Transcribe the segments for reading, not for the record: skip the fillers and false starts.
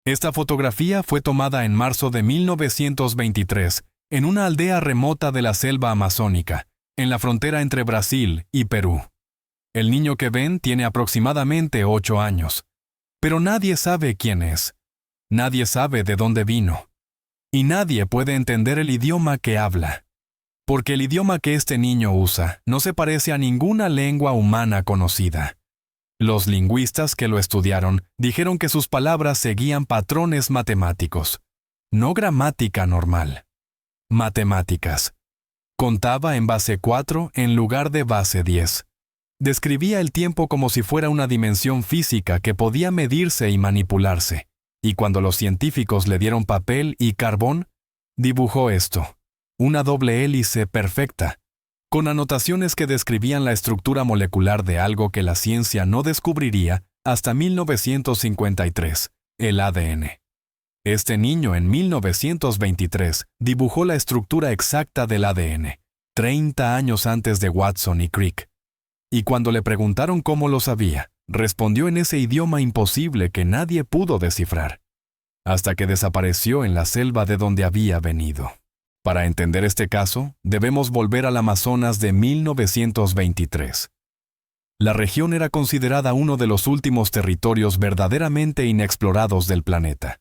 Esta fotografía fue tomada en marzo de 1923, en una aldea remota de la selva amazónica, en la frontera entre Brasil y Perú. El niño que ven tiene aproximadamente 8 años, pero nadie sabe quién es. Nadie sabe de dónde vino. Y nadie puede entender el idioma que habla. Porque el idioma que este niño usa no se parece a ninguna lengua humana conocida. Los lingüistas que lo estudiaron dijeron que sus palabras seguían patrones matemáticos, no gramática normal. Matemáticas. Contaba en base 4 en lugar de base 10. Describía el tiempo como si fuera una dimensión física que podía medirse y manipularse. Y cuando los científicos le dieron papel y carbón, dibujó esto, una doble hélice perfecta, con anotaciones que describían la estructura molecular de algo que la ciencia no descubriría hasta 1953, el ADN. Este niño en 1923 dibujó la estructura exacta del ADN, 30 años antes de Watson y Crick. Y cuando le preguntaron cómo lo sabía, respondió en ese idioma imposible que nadie pudo descifrar, hasta que desapareció en la selva de donde había venido. Para entender este caso, debemos volver al Amazonas de 1923. La región era considerada uno de los últimos territorios verdaderamente inexplorados del planeta.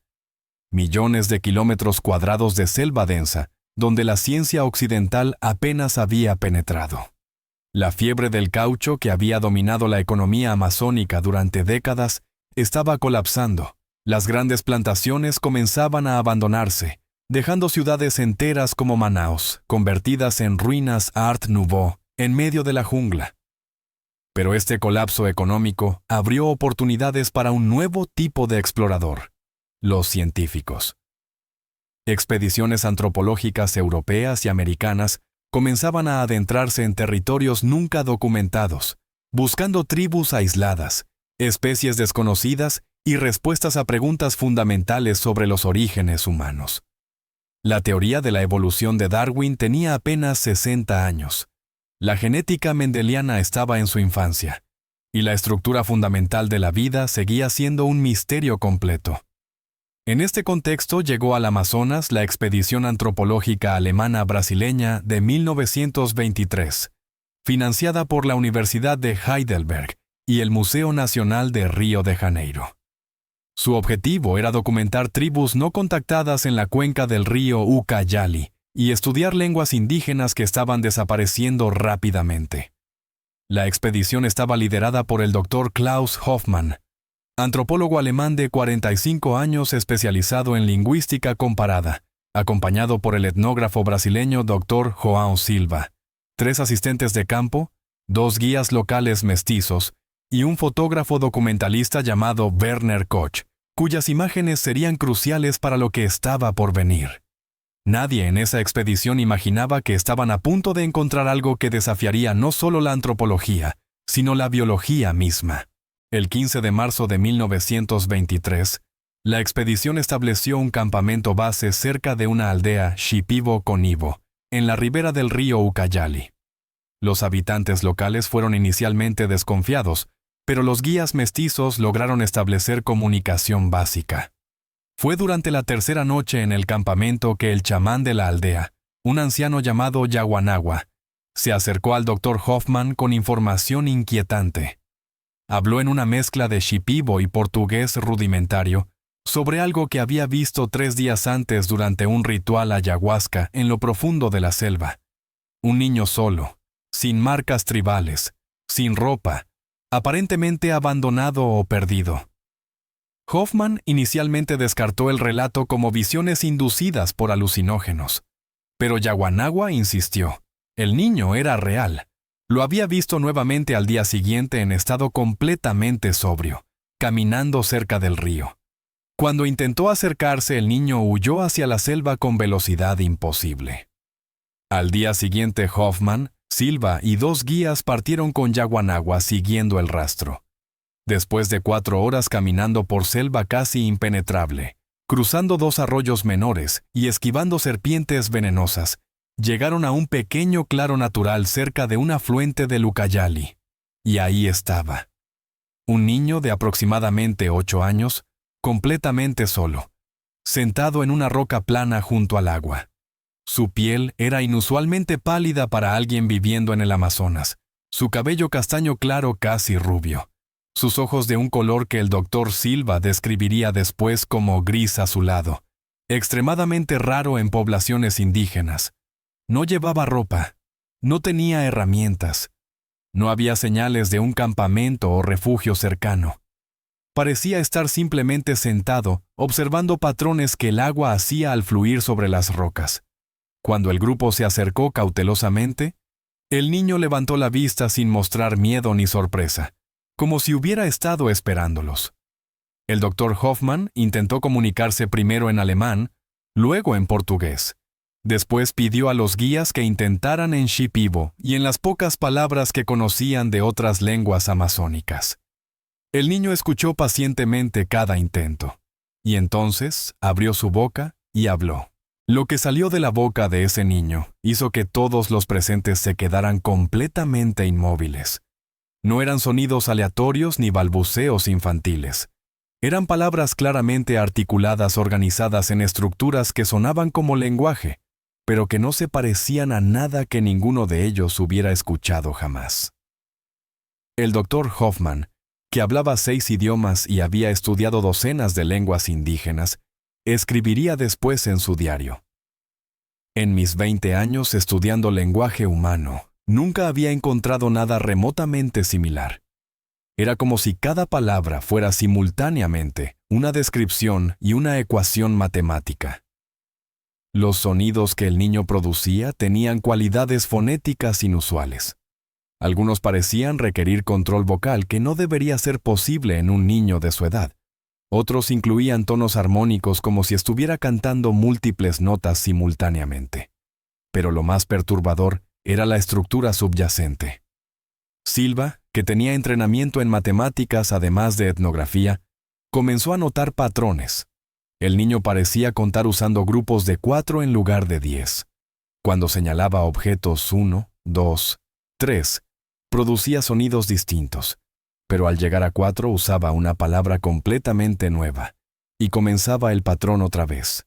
Millones de kilómetros cuadrados de selva densa, donde la ciencia occidental apenas había penetrado. La fiebre del caucho que había dominado la economía amazónica durante décadas estaba colapsando. Las grandes plantaciones comenzaban a abandonarse, dejando ciudades enteras como Manaos, convertidas en ruinas Art Nouveau, en medio de la jungla. Pero este colapso económico abrió oportunidades para un nuevo tipo de explorador, los científicos. Expediciones antropológicas europeas y americanas comenzaban a adentrarse en territorios nunca documentados, buscando tribus aisladas, especies desconocidas y respuestas a preguntas fundamentales sobre los orígenes humanos. La teoría de la evolución de Darwin tenía apenas 60 años. La genética mendeliana estaba en su infancia, y la estructura fundamental de la vida seguía siendo un misterio completo. En este contexto llegó al Amazonas la expedición antropológica alemana-brasileña de 1923, financiada por la Universidad de Heidelberg y el Museo Nacional de Río de Janeiro. Su objetivo era documentar tribus no contactadas en la cuenca del río Ucayali y estudiar lenguas indígenas que estaban desapareciendo rápidamente. La expedición estaba liderada por el Dr. Klaus Hoffmann, antropólogo alemán de 45 años especializado en lingüística comparada, acompañado por el etnógrafo brasileño Dr. João Silva, 3 asistentes de campo, 2 guías locales mestizos y un fotógrafo documentalista llamado Werner Koch, cuyas imágenes serían cruciales para lo que estaba por venir. Nadie en esa expedición imaginaba que estaban a punto de encontrar algo que desafiaría no solo la antropología, sino la biología misma. El 15 de marzo de 1923, la expedición estableció un campamento base cerca de una aldea Shipibo-Conibo, en la ribera del río Ucayali. Los habitantes locales fueron inicialmente desconfiados, pero los guías mestizos lograron establecer comunicación básica. Fue durante la tercera noche en el campamento que el chamán de la aldea, un anciano llamado Yaguanagua, se acercó al Dr. Hoffmann con información inquietante. Habló en una mezcla de shipibo y portugués rudimentario sobre algo que había visto 3 días antes durante un ritual ayahuasca en lo profundo de la selva. Un niño solo, sin marcas tribales, sin ropa, aparentemente abandonado o perdido. Hoffmann inicialmente descartó el relato como visiones inducidas por alucinógenos, pero Yaguanagua insistió. El niño era real. Lo había visto nuevamente al día siguiente en estado completamente sobrio, caminando cerca del río. Cuando intentó acercarse, el niño huyó hacia la selva con velocidad imposible. Al día siguiente, Hoffmann, Silva y 2 guías partieron con Yaguanagua siguiendo el rastro. Después de 4 horas caminando por selva casi impenetrable, cruzando 2 arroyos menores y esquivando serpientes venenosas, llegaron a un pequeño claro natural cerca de un afluente del Ucayali. Y ahí estaba. Un niño de aproximadamente 8 años, completamente solo, sentado en una roca plana junto al agua. Su piel era inusualmente pálida para alguien viviendo en el Amazonas, su cabello castaño claro casi rubio, sus ojos de un color que el doctor Silva describiría después como gris azulado, extremadamente raro en poblaciones indígenas. No llevaba ropa, no tenía herramientas, no había señales de un campamento o refugio cercano. Parecía estar simplemente sentado, observando patrones que el agua hacía al fluir sobre las rocas. Cuando el grupo se acercó cautelosamente, el niño levantó la vista sin mostrar miedo ni sorpresa, como si hubiera estado esperándolos. El doctor Hoffman intentó comunicarse primero en alemán, luego en portugués. Después pidió a los guías que intentaran en shipibo y en las pocas palabras que conocían de otras lenguas amazónicas. El niño escuchó pacientemente cada intento, y entonces abrió su boca y habló. Lo que salió de la boca de ese niño hizo que todos los presentes se quedaran completamente inmóviles. No eran sonidos aleatorios ni balbuceos infantiles. Eran palabras claramente articuladas organizadas en estructuras que sonaban como lenguaje, pero que no se parecían a nada que ninguno de ellos hubiera escuchado jamás. El doctor Hoffman, que hablaba 6 idiomas y había estudiado docenas de lenguas indígenas, escribiría después en su diario: en mis 20 años estudiando lenguaje humano, nunca había encontrado nada remotamente similar. Era como si cada palabra fuera simultáneamente una descripción y una ecuación matemática. Los sonidos que el niño producía tenían cualidades fonéticas inusuales. Algunos parecían requerir control vocal que no debería ser posible en un niño de su edad. Otros incluían tonos armónicos como si estuviera cantando múltiples notas simultáneamente. Pero lo más perturbador era la estructura subyacente. Silva, que tenía entrenamiento en matemáticas además de etnografía, comenzó a notar patrones. El niño parecía contar usando grupos de 4 en lugar de 10. Cuando señalaba objetos 1, 2, 3, producía sonidos distintos, pero al llegar a 4 usaba una palabra completamente nueva, y comenzaba el patrón otra vez.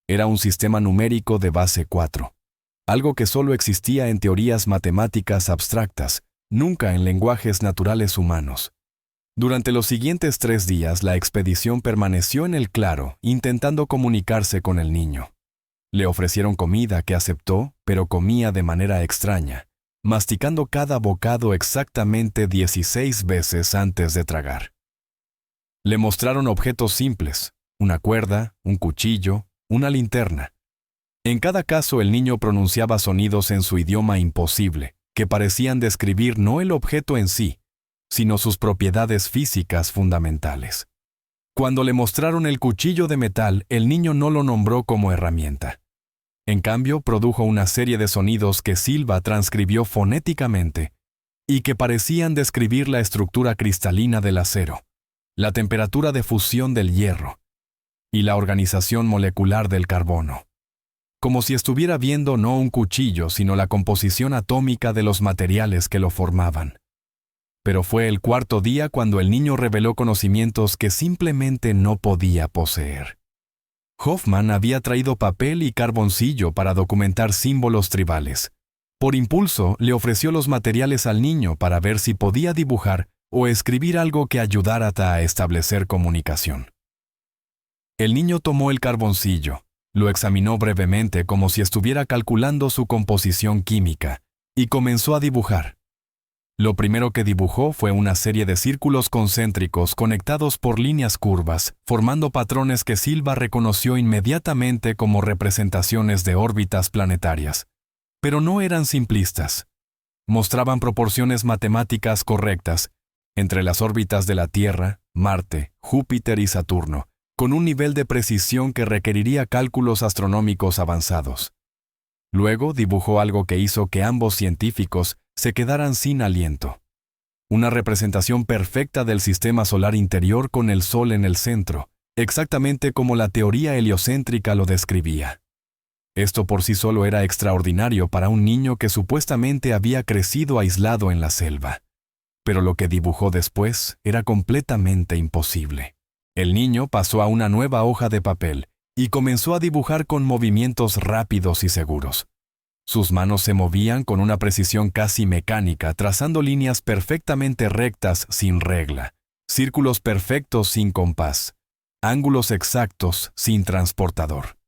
Era un sistema numérico de base 4, algo que solo existía en teorías matemáticas abstractas, nunca en lenguajes naturales humanos. Durante los siguientes 3 días, la expedición permaneció en el claro, intentando comunicarse con el niño. Le ofrecieron comida que aceptó, pero comía de manera extraña, masticando cada bocado exactamente 16 veces antes de tragar. Le mostraron objetos simples, una cuerda, un cuchillo, una linterna. En cada caso el niño pronunciaba sonidos en su idioma imposible, que parecían describir no el objeto en sí, sino sus propiedades físicas fundamentales. Cuando le mostraron el cuchillo de metal, el niño no lo nombró como herramienta. En cambio, produjo una serie de sonidos que Silva transcribió fonéticamente y que parecían describir la estructura cristalina del acero, la temperatura de fusión del hierro y la organización molecular del carbono. Como si estuviera viendo no un cuchillo, sino la composición atómica de los materiales que lo formaban. Pero fue el 4.º día cuando el niño reveló conocimientos que simplemente no podía poseer. Hoffman había traído papel y carboncillo para documentar símbolos tribales. Por impulso, le ofreció los materiales al niño para ver si podía dibujar o escribir algo que ayudara a establecer comunicación. El niño tomó el carboncillo, lo examinó brevemente como si estuviera calculando su composición química, y comenzó a dibujar. Lo primero que dibujó fue una serie de círculos concéntricos conectados por líneas curvas, formando patrones que Silva reconoció inmediatamente como representaciones de órbitas planetarias. Pero no eran simplistas. Mostraban proporciones matemáticas correctas entre las órbitas de la Tierra, Marte, Júpiter y Saturno, con un nivel de precisión que requeriría cálculos astronómicos avanzados. Luego dibujó algo que hizo que ambos científicos se quedaran sin aliento. Una representación perfecta del sistema solar interior con el Sol en el centro, exactamente como la teoría heliocéntrica lo describía. Esto por sí solo era extraordinario para un niño que supuestamente había crecido aislado en la selva. Pero lo que dibujó después era completamente imposible. El niño pasó a una nueva hoja de papel y comenzó a dibujar con movimientos rápidos y seguros. Sus manos se movían con una precisión casi mecánica, trazando líneas perfectamente rectas sin regla, círculos perfectos sin compás, ángulos exactos sin transportador.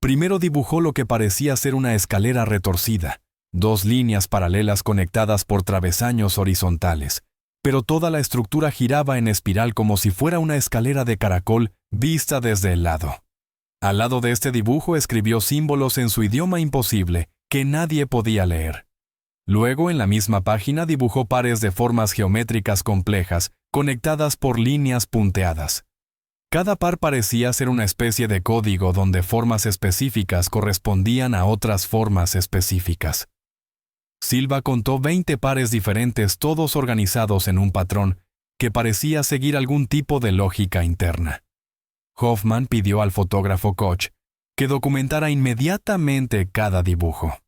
Primero dibujó lo que parecía ser una escalera retorcida, 2 líneas paralelas conectadas por travesaños horizontales, pero toda la estructura giraba en espiral como si fuera una escalera de caracol vista desde el lado. Al lado de este dibujo escribió símbolos en su idioma imposible que nadie podía leer. Luego, en la misma página, dibujó pares de formas geométricas complejas conectadas por líneas punteadas. Cada par parecía ser una especie de código donde formas específicas correspondían a otras formas específicas. Silva contó 20 pares diferentes, todos organizados en un patrón que parecía seguir algún tipo de lógica interna. Hoffman pidió al fotógrafo Koch que documentara inmediatamente cada dibujo.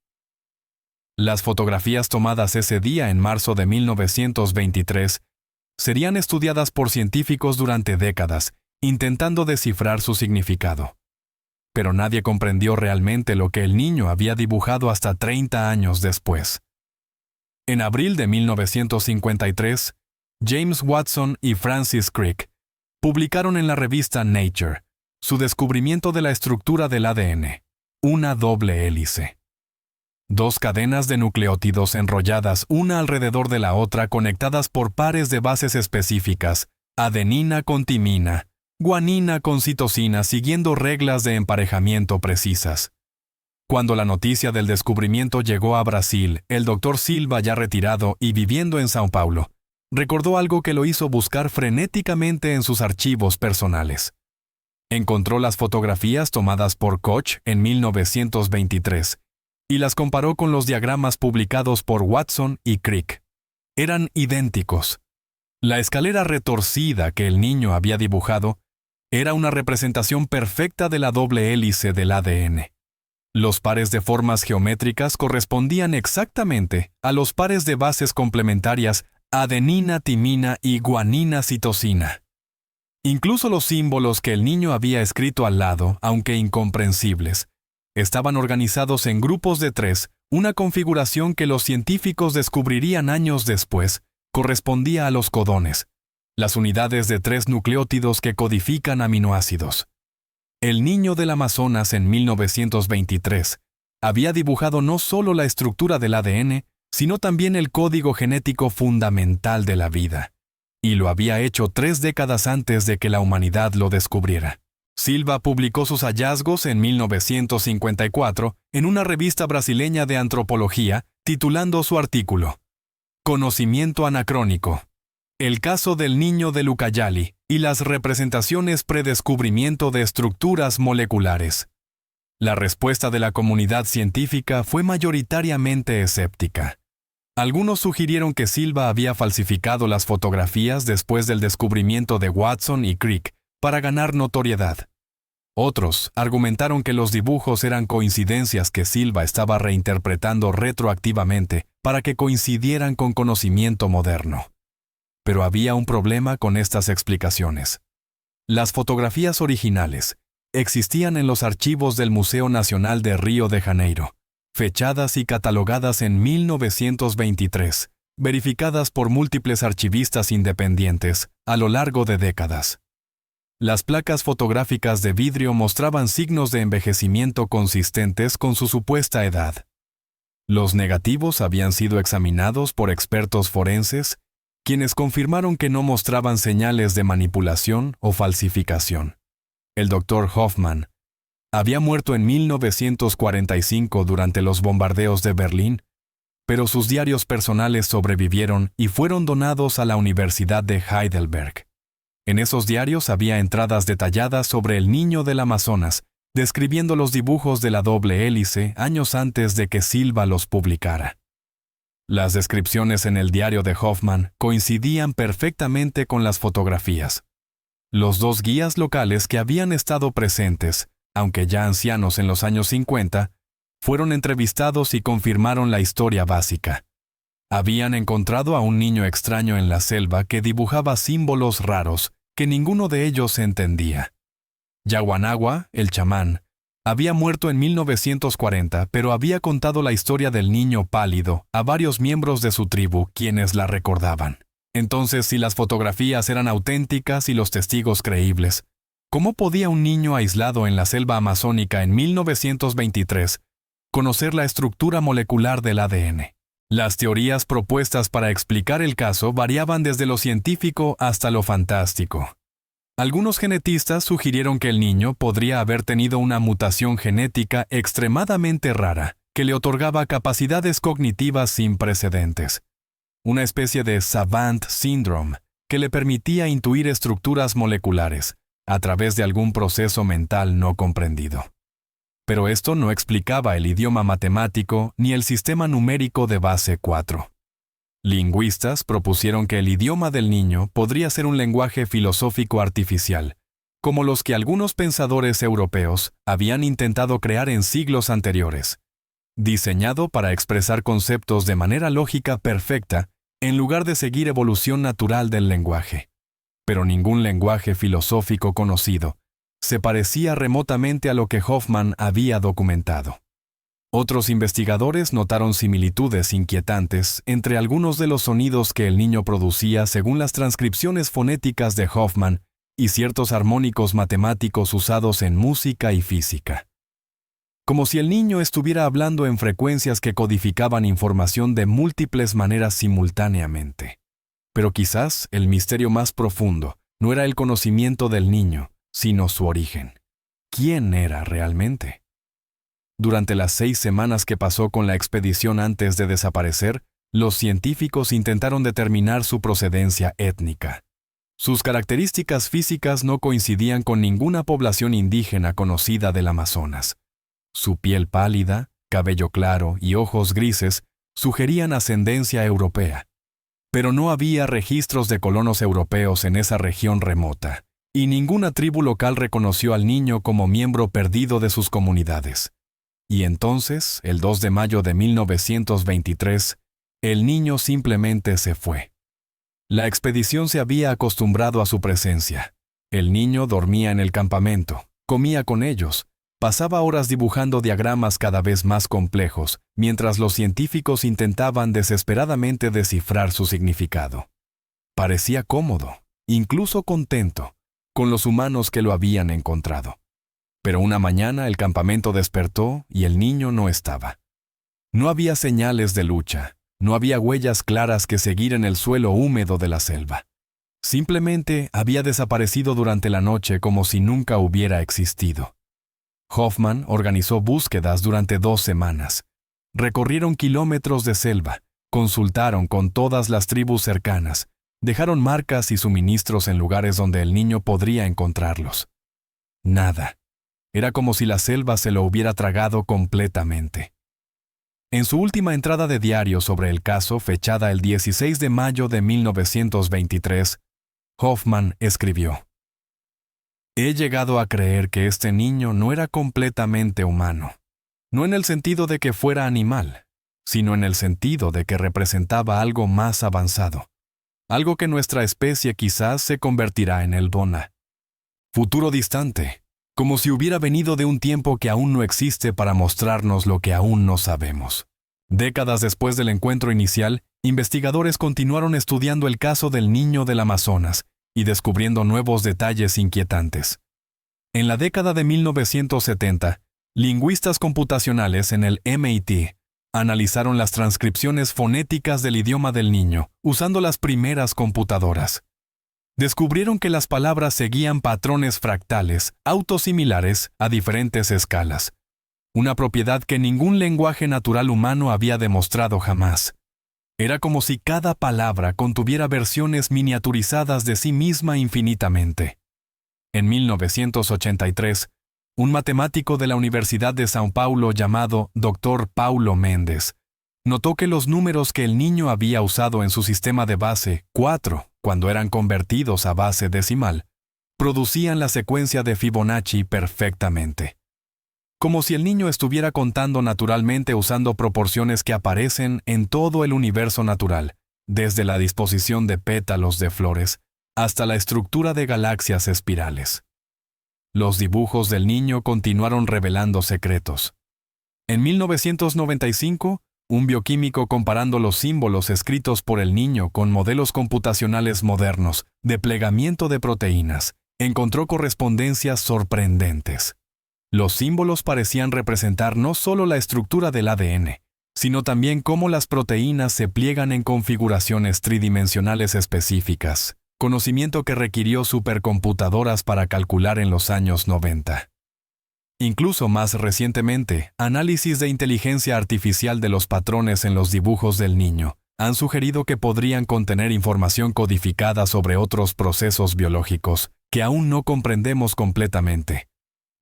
Las fotografías tomadas ese día en marzo de 1923 serían estudiadas por científicos durante décadas, intentando descifrar su significado. Pero nadie comprendió realmente lo que el niño había dibujado hasta 30 años después. En abril de 1953, James Watson y Francis Crick publicaron en la revista Nature su descubrimiento de la estructura del ADN, una doble hélice. 2 cadenas de nucleótidos enrolladas una alrededor de la otra conectadas por pares de bases específicas, adenina con timina, guanina con citosina siguiendo reglas de emparejamiento precisas. Cuando la noticia del descubrimiento llegó a Brasil, el Dr. Silva, ya retirado y viviendo en São Paulo, recordó algo que lo hizo buscar frenéticamente en sus archivos personales. Encontró las fotografías tomadas por Koch en 1923 y las comparó con los diagramas publicados por Watson y Crick. Eran idénticos. La escalera retorcida que el niño había dibujado era una representación perfecta de la doble hélice del ADN. Los pares de formas geométricas correspondían exactamente a los pares de bases complementarias adenina, timina y guanina, citosina. Incluso los símbolos que el niño había escrito al lado, aunque incomprensibles, estaban organizados en grupos de 3, una configuración que los científicos descubrirían años después, correspondía a los codones, las unidades de 3 nucleótidos que codifican aminoácidos. El niño del Amazonas en 1923 había dibujado no solo la estructura del ADN, sino también el código genético fundamental de la vida, y lo había hecho 3 décadas antes de que la humanidad lo descubriera. Silva publicó sus hallazgos en 1954 en una revista brasileña de antropología, titulando su artículo Conocimiento anacrónico. El caso del niño de Ucayali y las representaciones predescubrimiento de estructuras moleculares. La respuesta de la comunidad científica fue mayoritariamente escéptica. Algunos sugirieron que Silva había falsificado las fotografías después del descubrimiento de Watson y Crick para ganar notoriedad. Otros argumentaron que los dibujos eran coincidencias que Silva estaba reinterpretando retroactivamente para que coincidieran con conocimiento moderno. Pero había un problema con estas explicaciones. Las fotografías originales existían en los archivos del Museo Nacional de Río de Janeiro, fechadas y catalogadas en 1923, verificadas por múltiples archivistas independientes a lo largo de décadas. Las placas fotográficas de vidrio mostraban signos de envejecimiento consistentes con su supuesta edad. Los negativos habían sido examinados por expertos forenses, quienes confirmaron que no mostraban señales de manipulación o falsificación. El Dr. Hoffman había muerto en 1945 durante los bombardeos de Berlín, pero sus diarios personales sobrevivieron y fueron donados a la Universidad de Heidelberg. En esos diarios había entradas detalladas sobre el niño del Amazonas, describiendo los dibujos de la doble hélice años antes de que Silva los publicara. Las descripciones en el diario de Hoffman coincidían perfectamente con las fotografías. Los 2 guías locales que habían estado presentes, aunque ya ancianos en los años 50, fueron entrevistados y confirmaron la historia básica. Habían encontrado a un niño extraño en la selva que dibujaba símbolos raros que ninguno de ellos entendía. Yaguanagua, el chamán, había muerto en 1940, pero había contado la historia del niño pálido a varios miembros de su tribu, quienes la recordaban. Entonces, si las fotografías eran auténticas y los testigos creíbles, ¿cómo podía un niño aislado en la selva amazónica en 1923 conocer la estructura molecular del ADN? Las teorías propuestas para explicar el caso variaban desde lo científico hasta lo fantástico. Algunos genetistas sugirieron que el niño podría haber tenido una mutación genética extremadamente rara que le otorgaba capacidades cognitivas sin precedentes. Una especie de savant syndrome que le permitía intuir estructuras moleculares a través de algún proceso mental no comprendido. Pero esto no explicaba el idioma matemático ni el sistema numérico de base 4. Lingüistas propusieron que el idioma del niño podría ser un lenguaje filosófico artificial, como los que algunos pensadores europeos habían intentado crear en siglos anteriores, diseñado para expresar conceptos de manera lógica perfecta en lugar de seguir evolución natural del lenguaje. Pero ningún lenguaje filosófico conocido se parecía remotamente a lo que Hoffman había documentado. Otros investigadores notaron similitudes inquietantes entre algunos de los sonidos que el niño producía según las transcripciones fonéticas de Hoffman y ciertos armónicos matemáticos usados en música y física. Como si el niño estuviera hablando en frecuencias que codificaban información de múltiples maneras simultáneamente. Pero quizás el misterio más profundo no era el conocimiento del niño, sino su origen. ¿Quién era realmente? Durante las 6 semanas que pasó con la expedición antes de desaparecer, los científicos intentaron determinar su procedencia étnica. Sus características físicas no coincidían con ninguna población indígena conocida del Amazonas. Su piel pálida, cabello claro y ojos grises sugerían ascendencia europea. Pero no había registros de colonos europeos en esa región remota, y ninguna tribu local reconoció al niño como miembro perdido de sus comunidades. Y entonces, el 2 de mayo de 1923, el niño simplemente se fue. La expedición se había acostumbrado a su presencia. El niño dormía en el campamento, comía con ellos, pasaba horas dibujando diagramas cada vez más complejos, mientras los científicos intentaban desesperadamente descifrar su significado. Parecía cómodo, incluso contento, con los humanos que lo habían encontrado. Pero una mañana el campamento despertó y el niño no estaba. No había señales de lucha, no había huellas claras que seguir en el suelo húmedo de la selva. Simplemente había desaparecido durante la noche como si nunca hubiera existido. Hoffman organizó búsquedas durante 2 semanas. Recorrieron kilómetros de selva, consultaron con todas las tribus cercanas, dejaron marcas y suministros en lugares donde el niño podría encontrarlos. Nada. Era como si la selva se lo hubiera tragado completamente. En su última entrada de diario sobre el caso, fechada el 16 de mayo de 1923, Hoffman escribió: «He llegado a creer que este niño no era completamente humano, no en el sentido de que fuera animal, sino en el sentido de que representaba algo más avanzado, algo que nuestra especie quizás se convertirá en el Dona. Futuro distante, como si hubiera venido de un tiempo que aún no existe para mostrarnos lo que aún no sabemos». Décadas después del encuentro inicial, investigadores continuaron estudiando el caso del niño del Amazonas y descubriendo nuevos detalles inquietantes. En la década de 1970, lingüistas computacionales en el MIT analizaron las transcripciones fonéticas del idioma del niño usando las primeras computadoras. Descubrieron que las palabras seguían patrones fractales, autosimilares a diferentes escalas, una propiedad que ningún lenguaje natural humano había demostrado jamás. Era como si cada palabra contuviera versiones miniaturizadas de sí misma infinitamente. En 1983, un matemático de la Universidad de São Paulo llamado Dr. Paulo Mendes notó que los números que el niño había usado en su sistema de base 4, cuando eran convertidos a base decimal, producían la secuencia de Fibonacci perfectamente. Como si el niño estuviera contando naturalmente usando proporciones que aparecen en todo el universo natural, desde la disposición de pétalos de flores hasta la estructura de galaxias espirales. Los dibujos del niño continuaron revelando secretos. En 1995, un bioquímico comparando los símbolos escritos por el niño con modelos computacionales modernos de plegamiento de proteínas, encontró correspondencias sorprendentes. Los símbolos parecían representar no solo la estructura del ADN, sino también cómo las proteínas se pliegan en configuraciones tridimensionales específicas, conocimiento que requirió supercomputadoras para calcular en los años 90. Incluso más recientemente, análisis de inteligencia artificial de los patrones en los dibujos del niño han sugerido que podrían contener información codificada sobre otros procesos biológicos que aún no comprendemos completamente,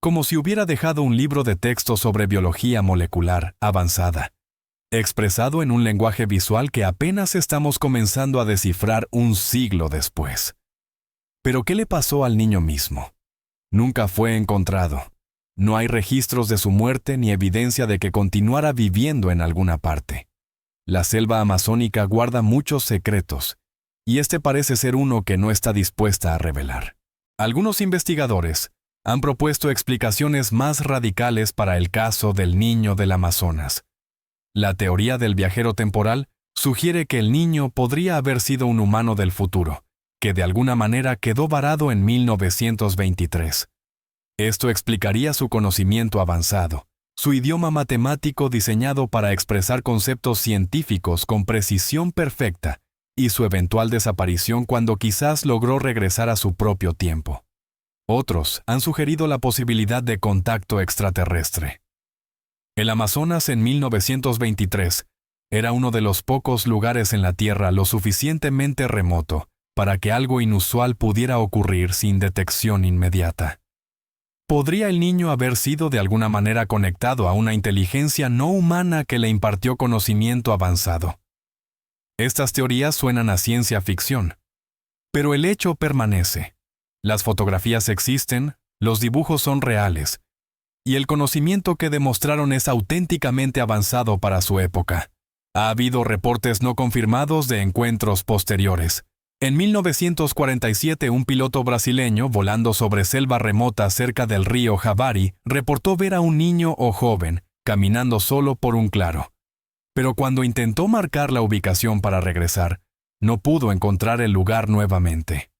como si hubiera dejado un libro de texto sobre biología molecular avanzada, expresado en un lenguaje visual que apenas estamos comenzando a descifrar un siglo después. ¿Pero qué le pasó al niño mismo? Nunca fue encontrado. No hay registros de su muerte ni evidencia de que continuara viviendo en alguna parte. La selva amazónica guarda muchos secretos, y este parece ser uno que no está dispuesta a revelar. Algunos investigadores han propuesto explicaciones más radicales para el caso del niño del Amazonas. La teoría del viajero temporal sugiere que el niño podría haber sido un humano del futuro, que de alguna manera quedó varado en 1923. Esto explicaría su conocimiento avanzado, su idioma matemático diseñado para expresar conceptos científicos con precisión perfecta, y su eventual desaparición cuando quizás logró regresar a su propio tiempo. Otros han sugerido la posibilidad de contacto extraterrestre. El Amazonas en 1923 era uno de los pocos lugares en la Tierra lo suficientemente remoto para que algo inusual pudiera ocurrir sin detección inmediata. ¿Podría el niño haber sido de alguna manera conectado a una inteligencia no humana que le impartió conocimiento avanzado? Estas teorías suenan a ciencia ficción, pero el hecho permanece. Las fotografías existen, los dibujos son reales, y el conocimiento que demostraron es auténticamente avanzado para su época. Ha habido reportes no confirmados de encuentros posteriores. En 1947, un piloto brasileño volando sobre selva remota cerca del río Javari reportó ver a un niño o joven caminando solo por un claro. Pero cuando intentó marcar la ubicación para regresar, no pudo encontrar el lugar nuevamente.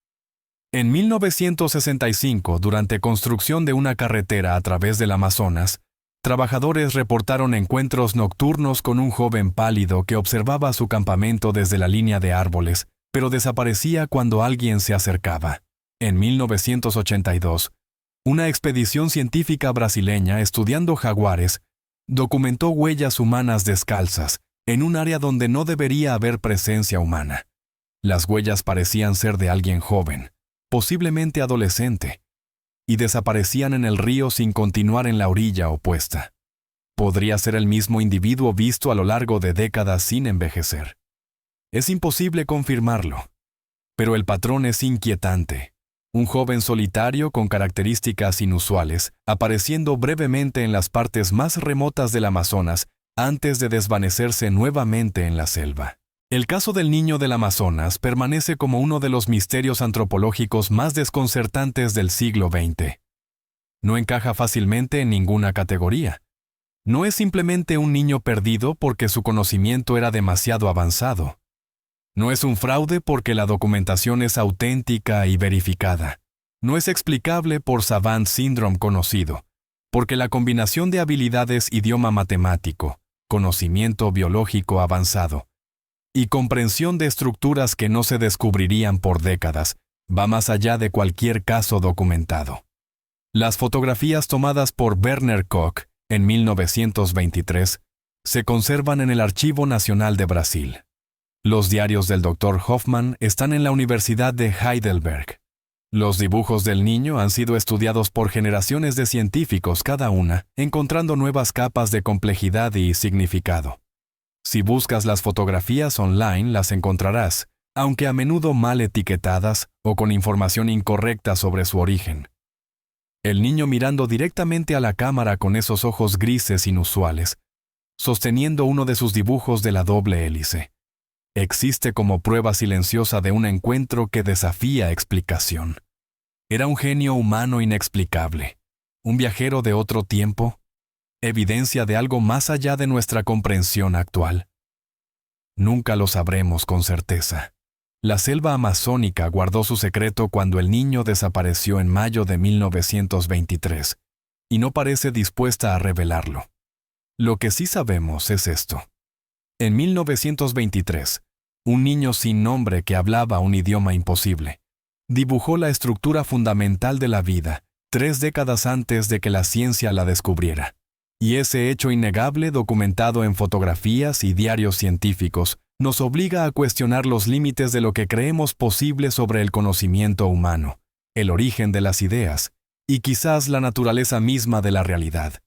En 1965, durante construcción de una carretera a través del Amazonas, trabajadores reportaron encuentros nocturnos con un joven pálido que observaba su campamento desde la línea de árboles, pero desaparecía cuando alguien se acercaba. En 1982, una expedición científica brasileña estudiando jaguares documentó huellas humanas descalzas en un área donde no debería haber presencia humana. Las huellas parecían ser de alguien joven, posiblemente adolescente, y desaparecían en el río sin continuar en la orilla opuesta. Podría ser el mismo individuo visto a lo largo de décadas sin envejecer. Es imposible confirmarlo, pero el patrón es inquietante. Un joven solitario con características inusuales, apareciendo brevemente en las partes más remotas del Amazonas antes de desvanecerse nuevamente en la selva. El caso del niño del Amazonas permanece como uno de los misterios antropológicos más desconcertantes del siglo XX. No encaja fácilmente en ninguna categoría. No es simplemente un niño perdido porque su conocimiento era demasiado avanzado. No es un fraude porque la documentación es auténtica y verificada. No es explicable por Savant Syndrome conocido, porque la combinación de habilidades idioma matemático, conocimiento biológico avanzado y comprensión de estructuras que no se descubrirían por décadas va más allá de cualquier caso documentado. Las fotografías tomadas por Werner Koch en 1923 se conservan en el Archivo Nacional de Brasil. Los diarios del Dr. Hoffman están en la Universidad de Heidelberg. Los dibujos del niño han sido estudiados por generaciones de científicos cada una, encontrando nuevas capas de complejidad y significado. Si buscas las fotografías online las encontrarás, aunque a menudo mal etiquetadas o con información incorrecta sobre su origen. El niño mirando directamente a la cámara con esos ojos grises inusuales, sosteniendo uno de sus dibujos de la doble hélice. existe como prueba silenciosa de un encuentro que desafía explicación. ¿Era un genio humano inexplicable? ¿Un viajero de otro tiempo? ¿Evidencia de algo más allá de nuestra comprensión actual? Nunca lo sabremos con certeza. La selva amazónica guardó su secreto cuando el niño desapareció en mayo de 1923, y no parece dispuesta a revelarlo. Lo que sí sabemos es esto. En 1923, un niño sin nombre que hablaba un idioma imposible dibujó la estructura fundamental de la vida 3 décadas antes de que la ciencia la descubriera. Y ese hecho innegable, documentado en fotografías y diarios científicos, nos obliga a cuestionar los límites de lo que creemos posible sobre el conocimiento humano, el origen de las ideas y quizás la naturaleza misma de la realidad.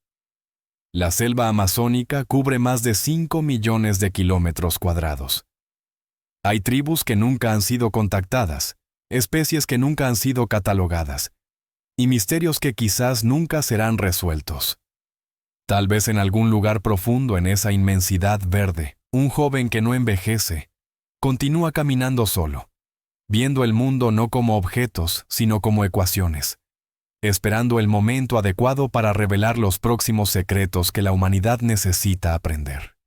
La selva amazónica cubre más de 5 millones de kilómetros cuadrados. Hay tribus que nunca han sido contactadas, especies que nunca han sido catalogadas, y misterios que quizás nunca serán resueltos. Tal vez en algún lugar profundo en esa inmensidad verde, un joven que no envejece, continúa caminando solo, viendo el mundo no como objetos, sino como ecuaciones, esperando el momento adecuado para revelar los próximos secretos que la humanidad necesita aprender.